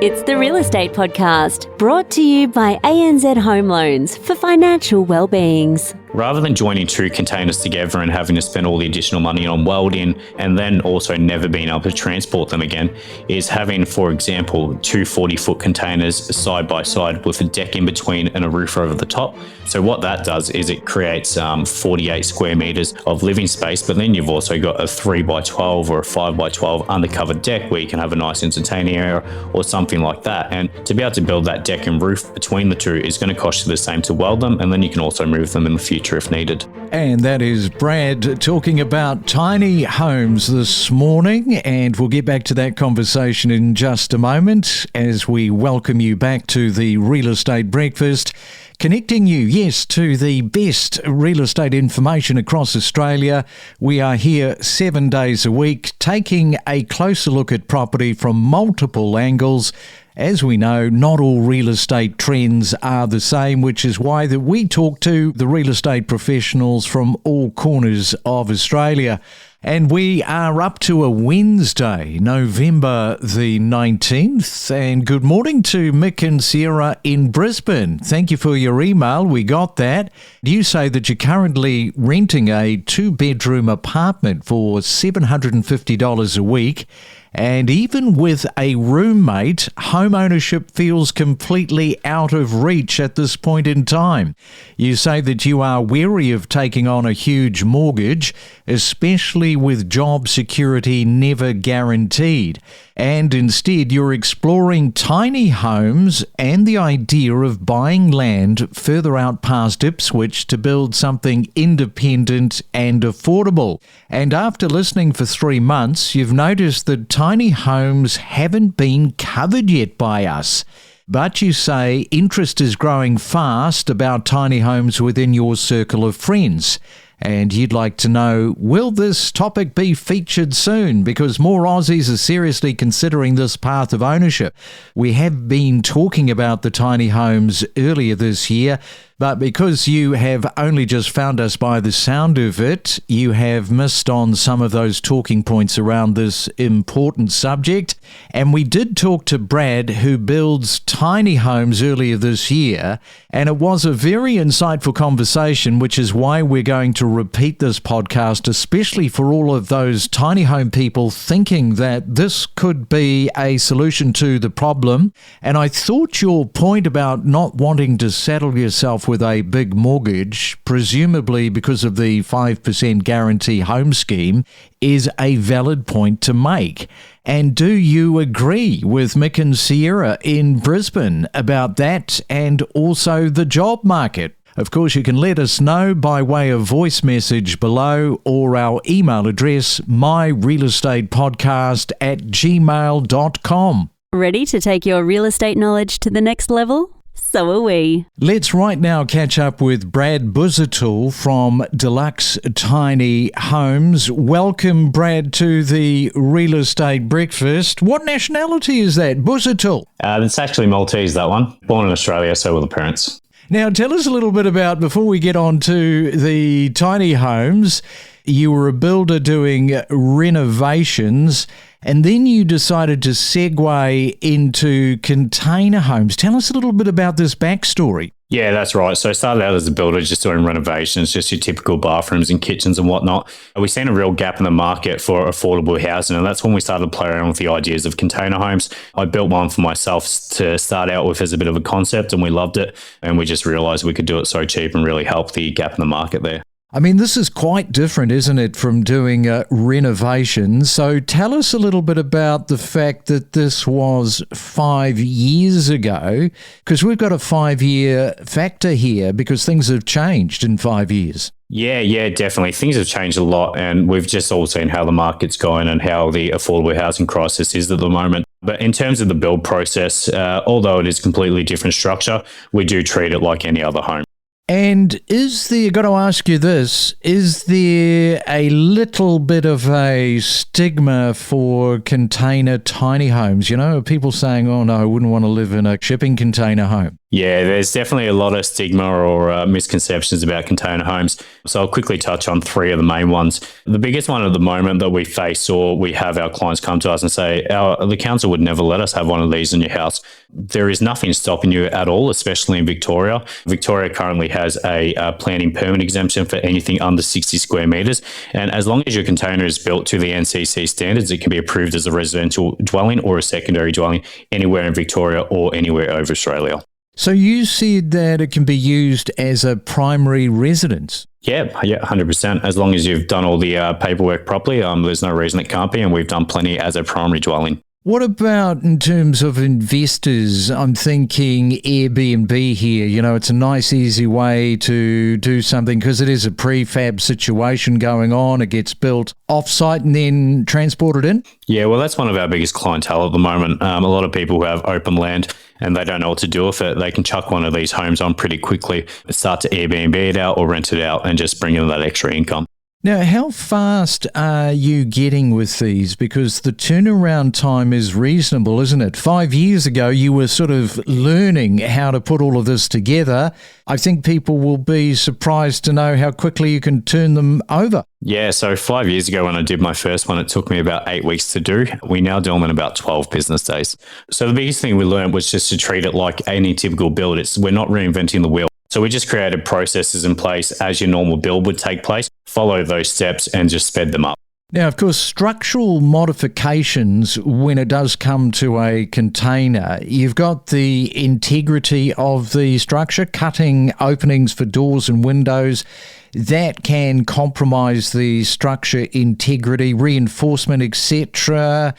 It's the Real Estate Podcast, brought to you by ANZ Home Loans for financial well-beings. Rather than joining two containers together and having to spend all the additional money on welding and then also never being able to transport them again, is having, for example, two 40-foot containers side by side with a deck in between and a roof over the top. So what that does is it creates 48 square meters of living space, but then you've also got a 3x12 or a 5x12 undercover deck where you can have a nice entertaining area or something like that. And to be able to build that deck and roof between the two is going to cost you the same to weld them, and then you can also move them in the future if needed. And that is Brad talking about tiny homes this morning, and we'll get back to that conversation in just a moment as we welcome you back to the Real Estate Breakfast, connecting you, yes, to the best real estate information across Australia. We are here 7 days a week, taking a closer look at property from multiple angles. As we know, not all real estate trends are the same, which is why that we talk to the real estate professionals from all corners of Australia. And we are up to a Wednesday, November the 19th. And good morning to Mick and Sierra in Brisbane. Thank you for your email. We got that. You say that you're currently renting a 2-bedroom apartment for $750 a week. And even with a roommate, home ownership feels completely out of reach at this point in time. You say that you are wary of taking on a huge mortgage, especially with job security never guaranteed. And instead, you're exploring tiny homes and the idea of buying land further out past Ipswich to build something independent and affordable. And after listening for 3 months, you've noticed that tiny homes haven't been covered yet by us. But you say interest is growing fast about tiny homes within your circle of friends. And you'd like to know, will this topic be featured soon? Because more Aussies are seriously considering this path of ownership. We have been talking about the tiny homes earlier this year, but because you have only just found us by the sound of it, you have missed on some of those talking points around this important subject. And we did talk to Brad, who builds tiny homes earlier this year, and it was a very insightful conversation, which is why we're going to repeat this podcast, especially for all of those tiny home people thinking that this could be a solution to the problem. And I thought your point about not wanting to saddle yourself with a big mortgage, presumably because of the 5% guarantee home scheme, is a valid point to make. And do you agree with Mick and Sierra in Brisbane about that and also the job market? Of course, you can let us know by way of voice message below or our email address, myrealestatepodcast@gmail.com. Ready to take your real estate knowledge to the next level? So are we. Let's right now catch up with Brad Buzatul from Deluxe Tiny Homes. Welcome, Brad, to the Real Estate Breakfast. What nationality is that, Buzatul? It's actually Maltese, that one. Born in Australia, so were the parents. Now, tell us a little bit about, before we get on to the tiny homes, you were a builder doing renovations, and then you decided to segue into container homes. Tell us a little bit about this backstory. Yeah, that's right. So I started out as a builder just doing renovations, just your typical bathrooms and kitchens and whatnot. We've seen a real gap in the market for affordable housing, and that's when we started to play around with the ideas of container homes. I built one for myself to start out with as a bit of a concept, and we loved it. And we just realised we could do it so cheap and really help the gap in the market there. I mean, this is quite different, isn't it, from doing renovations? So tell us a little bit about the fact that this was 5 years ago, because we've got a 5-year factor here because things have changed in 5 years. Yeah, definitely. Things have changed a lot, and we've just all seen how the market's going and how the affordable housing crisis is at the moment. But in terms of the build process, although it is completely different structure, we do treat it like any other home. And got to ask you this, is there a little bit of a stigma for container tiny homes? You know, people saying, oh no, I wouldn't want to live in a shipping container home. Yeah, there's definitely a lot of stigma or misconceptions about container homes. So I'll quickly touch on three of the main ones. The biggest one at the moment that we face, or we have our clients come to us and say, the council would never let us have one of these in your house. There is nothing stopping you at all, especially in Victoria. Victoria currently has a planning permit exemption for anything under 60 square metres. And as long as your container is built to the NCC standards, it can be approved as a residential dwelling or a secondary dwelling anywhere in Victoria or anywhere over Australia. So you said that it can be used as a primary residence? Yeah, 100%. As long as you've done all the paperwork properly, there's no reason it can't be, and we've done plenty as a primary dwelling. What about in terms of investors? I'm thinking Airbnb here. You know, it's a nice, easy way to do something because it is a prefab situation going on. It gets built off-site and then transported in. Yeah, well, that's one of our biggest clientele at the moment. A lot of people who have open land and they don't know what to do with it. They can chuck one of these homes on pretty quickly, start to Airbnb it out or rent it out and just bring in that extra income. Now, how fast are you getting with these? Because the turnaround time is reasonable, isn't it? 5 years ago, you were sort of learning how to put all of this together. I think people will be surprised to know how quickly you can turn them over. Yeah, so 5 years ago when I did my first one, it took me about 8 weeks to do. We now do them in about 12 business days. So the biggest thing we learned was just to treat it like any typical build. We're not reinventing the wheel. So we just created processes in place as your normal build would take place, follow those steps and just sped them up. Now, of course, structural modifications, when it does come to a container, you've got the integrity of the structure, cutting openings for doors and windows. That can compromise the structure integrity, reinforcement, etc.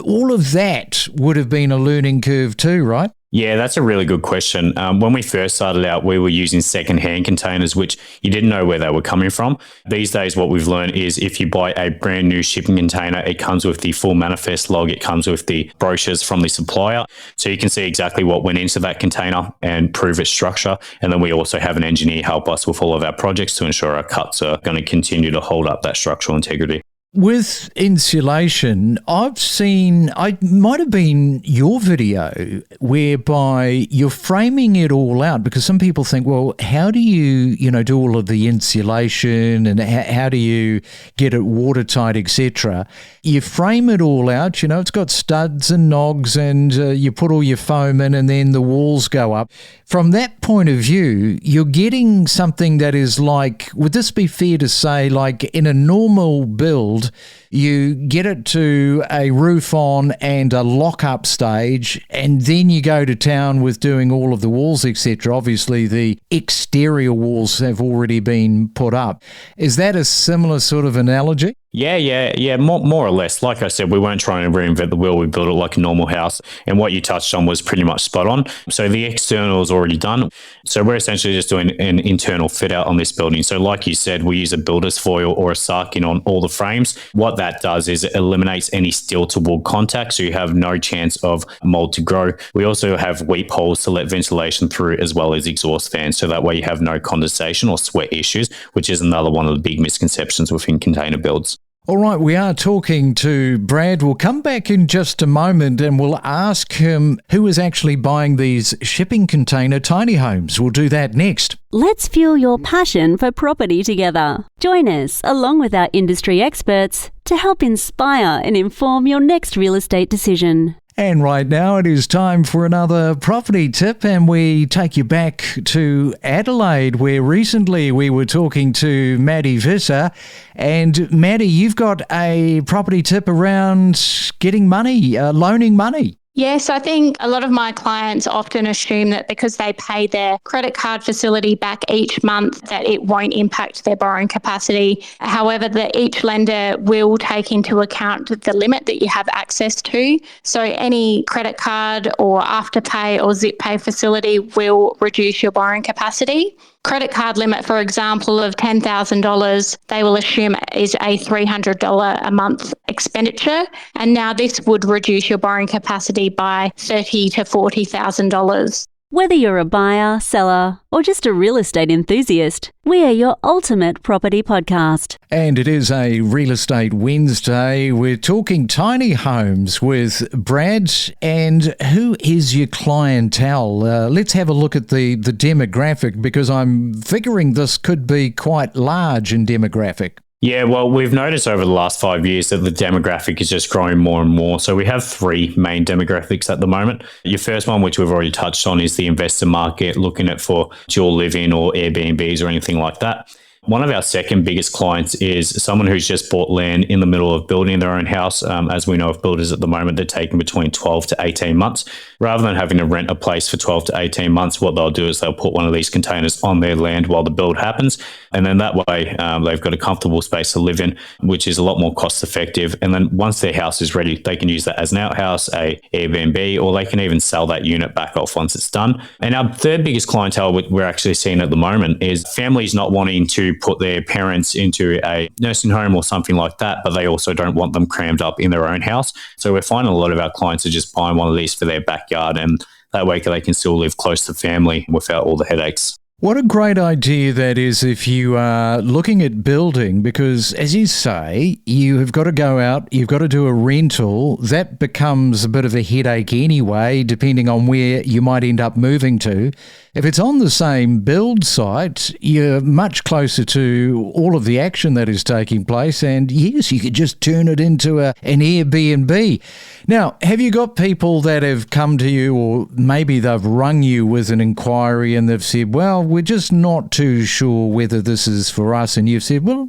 All of that would have been a learning curve too, right? Yeah, that's a really good question. When we first started out, we were using second-hand containers, which you didn't know where they were coming from. These days, what we've learned is if you buy a brand new shipping container, it comes with the full manifest log. It comes with the brochures from the supplier. So you can see exactly what went into that container and prove its structure. And then we also have an engineer help us with all of our projects to ensure our cuts are going to continue to hold up that structural integrity. With insulation, I've seen, it might have been your video, whereby you're framing it all out, because some people think, well, how do you do all of the insulation and how do you get it watertight, etc. You frame it all out, it's got studs and nogs and you put all your foam in and then the walls go up. From that point of view, you're getting something that is like, would this be fair to say, like in a normal build, you get it to a roof on and a lock-up stage, and then you go to town with doing all of the walls, etc. Obviously, the exterior walls have already been put up. Is that a similar sort of analogy? Yeah, more or less. Like I said, we weren't trying to reinvent the wheel. We built it like a normal house. And what you touched on was pretty much spot on. So the external is already done. So we're essentially just doing an internal fit out on this building. So like you said, we use a builder's foil or a sarking on all the frames. What that does is it eliminates any steel to wood contact. So you have no chance of mold to grow. We also have weep holes to let ventilation through, as well as exhaust fans. So that way you have no condensation or sweat issues, which is another one of the big misconceptions within container builds. All right, we are talking to Brad. We'll come back in just a moment and we'll ask him who is actually buying these shipping container tiny homes. We'll do that next. Let's fuel your passion for property together. Join us, along with our industry experts, to help inspire and inform your next real estate decision. And right now it is time for another property tip, and we take you back to Adelaide, where recently we were talking to Maddie Visser. And Maddie, you've got a property tip around getting money, loaning money. Yes, I think a lot of my clients often assume that because they pay their credit card facility back each month, that it won't impact their borrowing capacity. However, that each lender will take into account the limit that you have access to. So any credit card or Afterpay or Zip Pay facility will reduce your borrowing capacity. Credit card limit, for example, of $10,000, they will assume is a $300 a month expenditure. And now this would reduce your borrowing capacity by $30,000 to $40,000. Whether you're a buyer, seller, or just a real estate enthusiast, we are your ultimate property podcast. And it is a Real Estate Wednesday. We're talking tiny homes with Brad. And who is your clientele? Let's have a look at the demographic, because I'm figuring this could be quite large in demographic. Yeah, well, we've noticed over the last 5 years that the demographic is just growing more and more. So we have three main demographics at the moment. Your first one, which we've already touched on, is the investor market, looking at for dual living or Airbnbs or anything like that. One of our second biggest clients is someone who's just bought land in the middle of building their own house. As we know of builders at the moment, they're taking between 12 to 18 months. Rather than having to rent a place for 12 to 18 months, what they'll do is they'll put one of these containers on their land while the build happens. And then that way they've got a comfortable space to live in, which is a lot more cost effective. And then once their house is ready, they can use that as an outhouse, a Airbnb, or they can even sell that unit back off once it's done. And our third biggest clientele we're actually seeing at the moment is families not wanting to put their parents into a nursing home or something like that, but they also don't want them crammed up in their own house. So we're finding a lot of our clients are just buying one of these for their backyard, and that way they can still live close to family without all the headaches. What a great idea that is if you are looking at building, because as you say, you have got to go out, you've got to do a rental. That becomes a bit of a headache anyway, depending on where you might end up moving to. If it's on the same build site, you're much closer to all of the action that is taking place. And yes, you could just turn it into an Airbnb. Now, have you got people that have come to you, or maybe they've rung you with an inquiry and they've said, well, we're just not too sure whether this is for us. And you've said, well,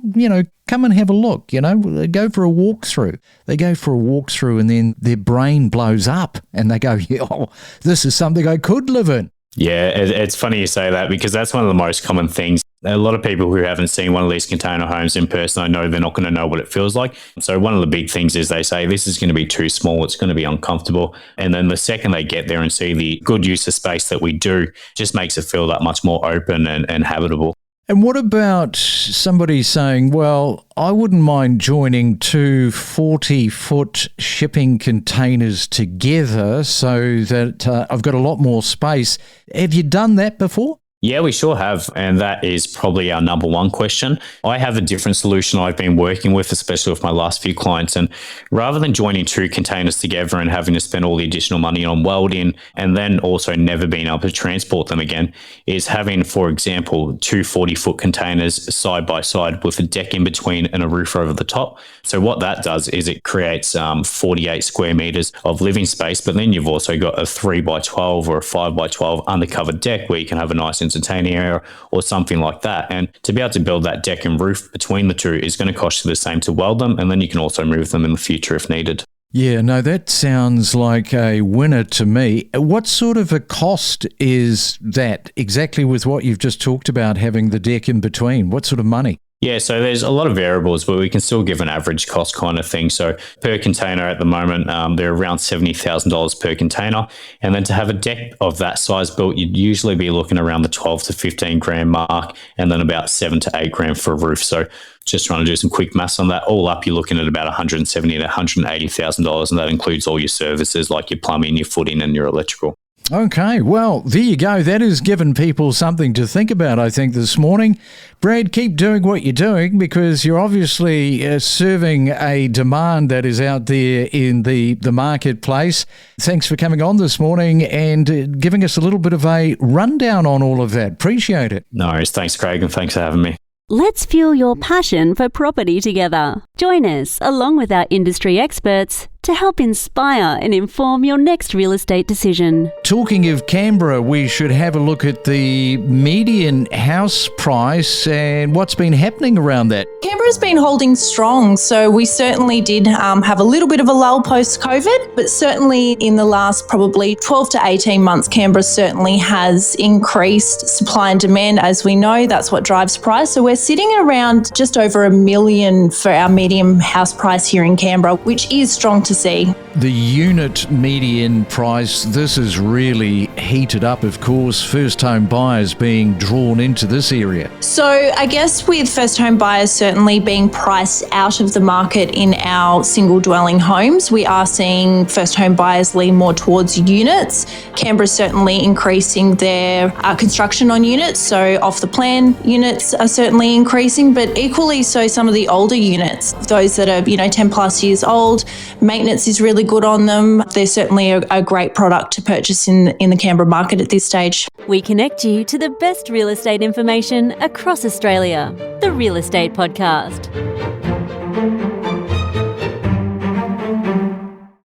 come and have a look, go for a walkthrough. They go for a walkthrough and then their brain blows up and they go, this is something I could live in. Yeah, it's funny you say that, because that's one of the most common things. A lot of people who haven't seen one of these container homes in person, I know they're not going to know what it feels like. So one of the big things is they say, this is going to be too small, it's going to be uncomfortable. And then the second they get there and see the good use of space that we do, just makes it feel that much more open and habitable. And what about somebody saying, well, I wouldn't mind joining two 40-foot shipping containers together so that I've got a lot more space. Have you done that before? Yeah, we sure have. And that is probably our number one question. I have a different solution I've been working with, especially with my last few clients. And rather than joining two containers together and having to spend all the additional money on welding and then also never being able to transport them again, is having, for example, two 40-foot containers side by side with a deck in between and a roof over the top. So what that does is it creates 48 square meters of living space, but then you've also got a 3x12 or a 5x12 undercover deck where you can have a nice entertaining area or something like that. And to be able to build that deck and roof between the two is going to cost you the same to weld them, and then you can also move them in the future if needed. Yeah, no, that sounds like a winner to me. What sort of a cost is that exactly with what you've just talked about, having the deck in between? What sort of money? Yeah, so there's a lot of variables, but we can still give an average cost kind of thing. So per container at the moment, they're around $70,000 per container. And then to have a deck of that size built, you'd usually be looking around the 12 to 15 grand mark, and then about 7 to 8 grand for a roof. So just trying to do some quick maths on that. All up, you're looking at about $170,000 to $180,000, and that includes all your services like your plumbing, your footing, and your electrical. Okay, well, there you go. That has given people something to think about, I think, this morning. Brad, keep doing what you're doing, because you're obviously serving a demand that is out there in the marketplace. Thanks for coming on this morning and giving us a little bit of a rundown on all of that. Appreciate it. No worries. Thanks, Craig, and thanks for having me. Let's fuel your passion for property together. Join us, along with our industry experts, to help inspire and inform your next real estate decision. Talking of Canberra, we should have a look at the median house price and what's been happening around that. Canberra's been holding strong, so we certainly did have a little bit of a lull post-COVID, but certainly in the last probably 12 to 18 months, Canberra certainly has increased supply and demand. As we know, that's what drives price. So we're sitting around just over $1 million for our median house price here in Canberra, which is strong to see. The unit median price, this is really heated up, of course, first home buyers being drawn into this area. So I guess with first home buyers certainly being priced out of the market in our single dwelling homes, we are seeing first home buyers lean more towards units. Canberra's certainly increasing their construction on units, so off the plan units are certainly increasing, but equally so some of the older units, those that are 10 plus years old, maintenance is really good on them. They're certainly a great product to purchase in the Canberra market at this stage. We connect you to the best real estate information across Australia. The Real Estate Podcast.